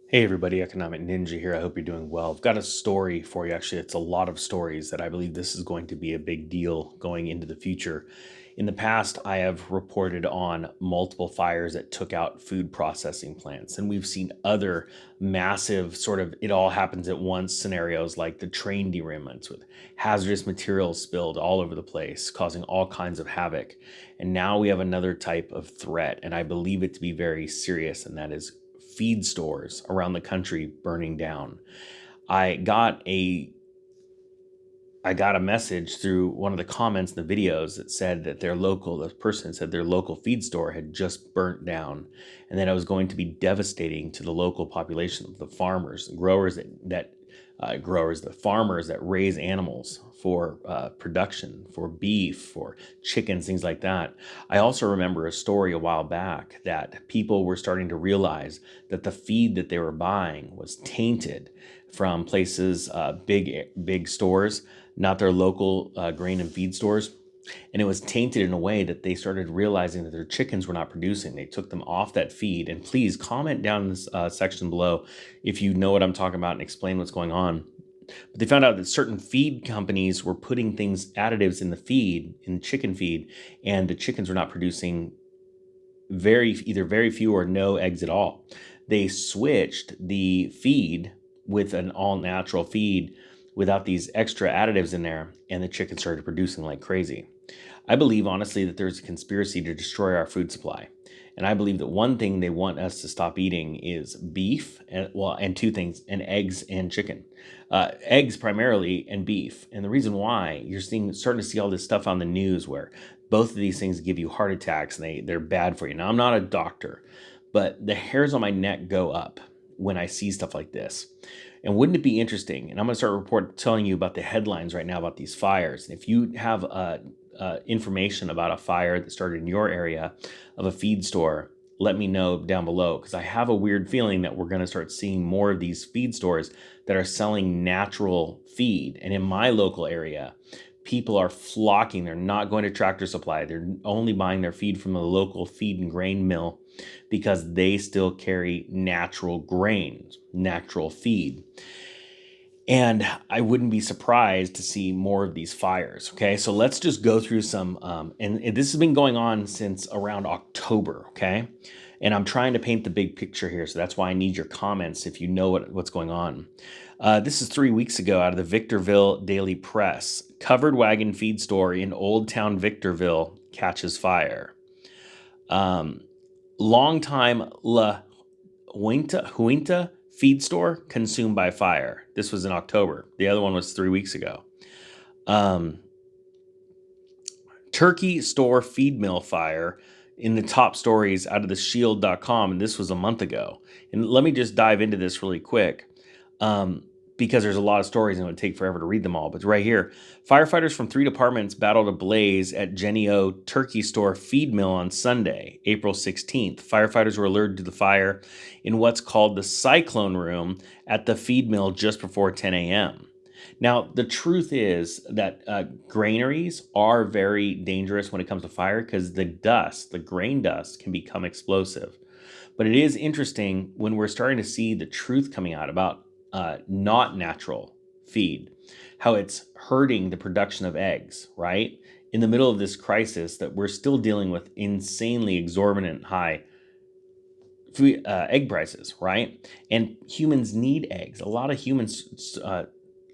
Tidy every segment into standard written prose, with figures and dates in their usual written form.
Hey everybody, Economic Ninja here. I hope you're doing well. I've got a story for you. Actually, it's a lot of stories that I believe this is going to be a big deal going into the future. In the past, I have reported on multiple fires that took out food processing plants, and we've seen other massive sort of it all happens at once scenarios like the train derailments with hazardous materials spilled all over the place, causing all kinds of havoc. And now we have another type of threat, and I believe it to be very serious, and that is feed stores around the country burning down. I got a I got a message through one of the comments in the videos that said that the person said their local feed store had just burnt down, and that it was going to be devastating to the local population of the farmers, the growers the farmers that raise animals for production, for beef, for chickens, things like that. I also remember a story a while back that people were starting to realize that the feed that they were buying was tainted from places, big stores, not their local grain and feed stores. And it was tainted in a way that they started realizing that their chickens were not producing. They took them off that feed. And please comment down in this section below if you know what I'm talking about and explain what's going on. But they found out that certain feed companies were putting additives in the feed, in chicken feed, and the chickens were not producing either very few or no eggs at all. They switched the feed with an all natural feed without these extra additives in there, and the chicken started producing like crazy. I believe honestly that there's a conspiracy to destroy our food supply. And I believe that one thing they want us to stop eating is beef, and two things, and eggs and chicken. Eggs primarily, and beef. And the reason why starting to see all this stuff on the news where both of these things give you heart attacks and they're bad for you. Now, I'm not a doctor, but the hairs on my neck go up when I see stuff like this. And wouldn't it be interesting? And I'm going to start telling you about the headlines right now about these fires. And if you have information about a fire that started in your area of a feed store, let me know down below, because I have a weird feeling that we're going to start seeing more of these feed stores that are selling natural feed. And in my local area, people are flocking. They're not going to Tractor Supply. They're only buying their feed from the local feed and grain mill because they still carry natural grains, natural feed. And I wouldn't be surprised to see more of these fires. Okay, so let's just go through some. And this has been going on since around October. Okay, and I'm trying to paint the big picture here, so that's why I need your comments if you know what's going on. This is 3 weeks ago out of the Victorville Daily Press. Covered wagon feed store in Old Town Victorville catches fire. Um, Longtime La Huinta feed store consumed by fire. This was in October. The other one was 3 weeks ago. Um, Turkey store feed mill fire in the top stories out of the shield.com. And this was a month ago. And let me just dive into this really quick. Because there's a lot of stories and it would take forever to read them all. But right here, firefighters from 3 departments battled a blaze at Jenny O Turkey Store feed mill on Sunday, April 16th. Firefighters were alerted to the fire in what's called the cyclone room at the feed mill just before 10 a.m. Now, the truth is that granaries are very dangerous when it comes to fire because the grain dust, can become explosive. But it is interesting when we're starting to see the truth coming out about not natural feed, how it's hurting the production of eggs, right? In the middle of this crisis that we're still dealing with insanely exorbitant high egg prices, right? And humans need eggs. A lot of humans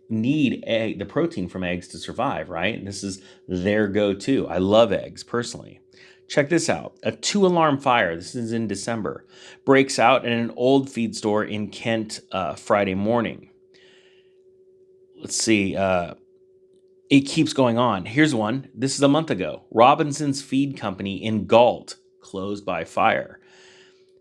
need the protein from eggs to survive, right? And this is their go-to. I love eggs personally. Check this out. A 2-alarm fire, this is in December, breaks out in an old feed store in Kent Friday morning. Let's see. It keeps going on. Here's one. This is a month ago. Robinson's Feed Company in Galt closed by fire.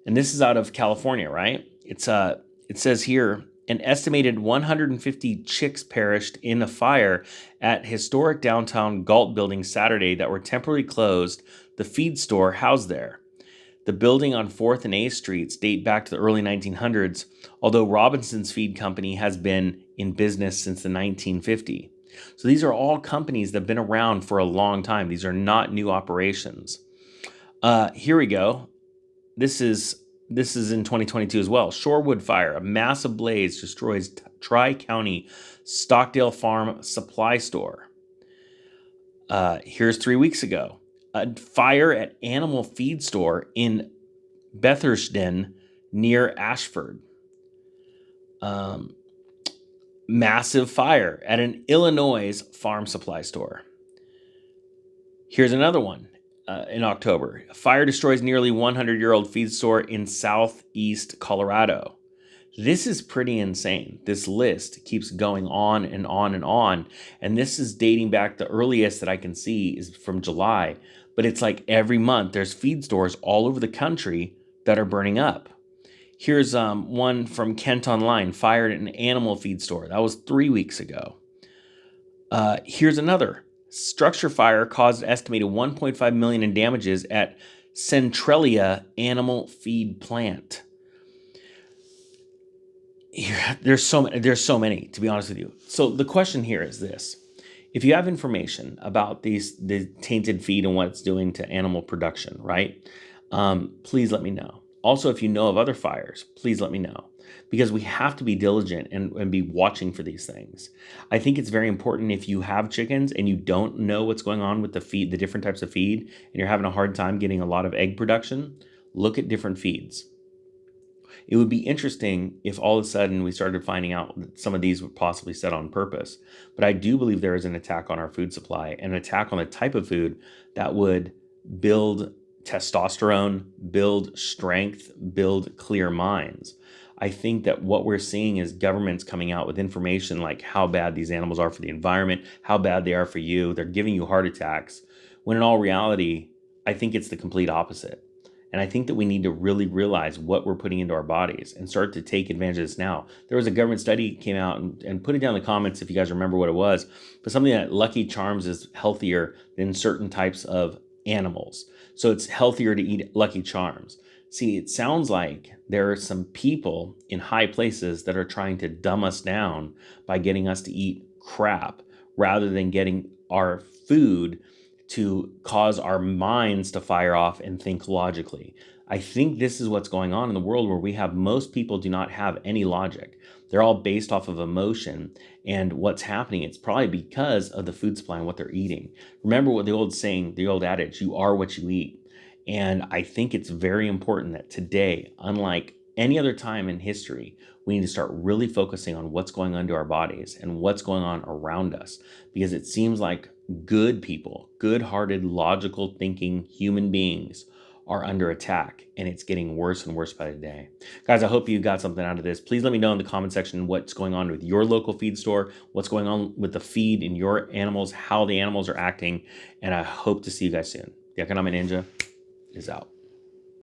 And this is out of California, right? It says here an estimated 150 chicks perished in a fire at historic downtown Galt building Saturday that were temporarily closed. The feed store housed there. The building on 4th and A Streets date back to the early 1900s, although Robinson's Feed Company has been in business since the 1950s. So these are all companies that have been around for a long time. These are not new operations. Here we go. This is This is in 2022 as well. Shorewood fire, a massive blaze destroys Tri-County Stockdale Farm supply store. Here's 3 weeks ago. A fire at animal feed store in Bethersden near Ashford. Massive fire at an Illinois farm supply store. Here's another one in October. A fire destroys nearly 100-year-old feed store in southeast Colorado. This is pretty insane. This list keeps going on and on and on. And this is dating back, the earliest that I can see is from July. But it's like every month there's feed stores all over the country that are burning up. Here's one from Kent Online, fired at an animal feed store. That was 3 weeks ago. Here's another. Structure fire caused an estimated $1.5 million in damages at Centralia Animal Feed Plant. There's so many, to be honest with you. So the question here is this. If you have information about the tainted feed and what it's doing to animal production, right? Please let me know. Also, if you know of other fires, please let me know, because we have to be diligent and be watching for these things. I think it's very important, if you have chickens and you don't know what's going on with the feed, the different types of feed, and you're having a hard time getting a lot of egg production, look at different feeds. It would be interesting if all of a sudden we started finding out that some of these were possibly set on purpose. But I do believe there is an attack on our food supply, and an attack on the type of food that would build testosterone, build strength, build clear minds. I think that what we're seeing is governments coming out with information like how bad these animals are for the environment, how bad they are for you. They're giving you heart attacks, when in all reality, I think it's the complete opposite. And I think that we need to really realize what we're putting into our bodies and start to take advantage of this now. There was a government study came out, and put it down in the comments if you guys remember what it was, but something that Lucky Charms is healthier than certain types of animals. So it's healthier to eat Lucky Charms. See, it sounds like there are some people in high places that are trying to dumb us down by getting us to eat crap rather than getting our food to cause our minds to fire off and think logically. I think this is what's going on in the world, where we have most people do not have any logic. They're all based off of emotion, and what's happening, it's probably because of the food supply and what they're eating. Remember what the old saying, the old adage, you are what you eat. And I think it's very important that today, unlike any other time in history, we need to start really focusing on what's going on to our bodies and what's going on around us, because it seems like good people, good-hearted, logical thinking human beings are under attack, and it's getting worse and worse by the day. Guys, I hope you got something out of this. Please let me know in the comment section what's going on with your local feed store, what's going on with the feed in your animals, how the animals are acting, and I hope to see you guys soon. The Economic Ninja is out.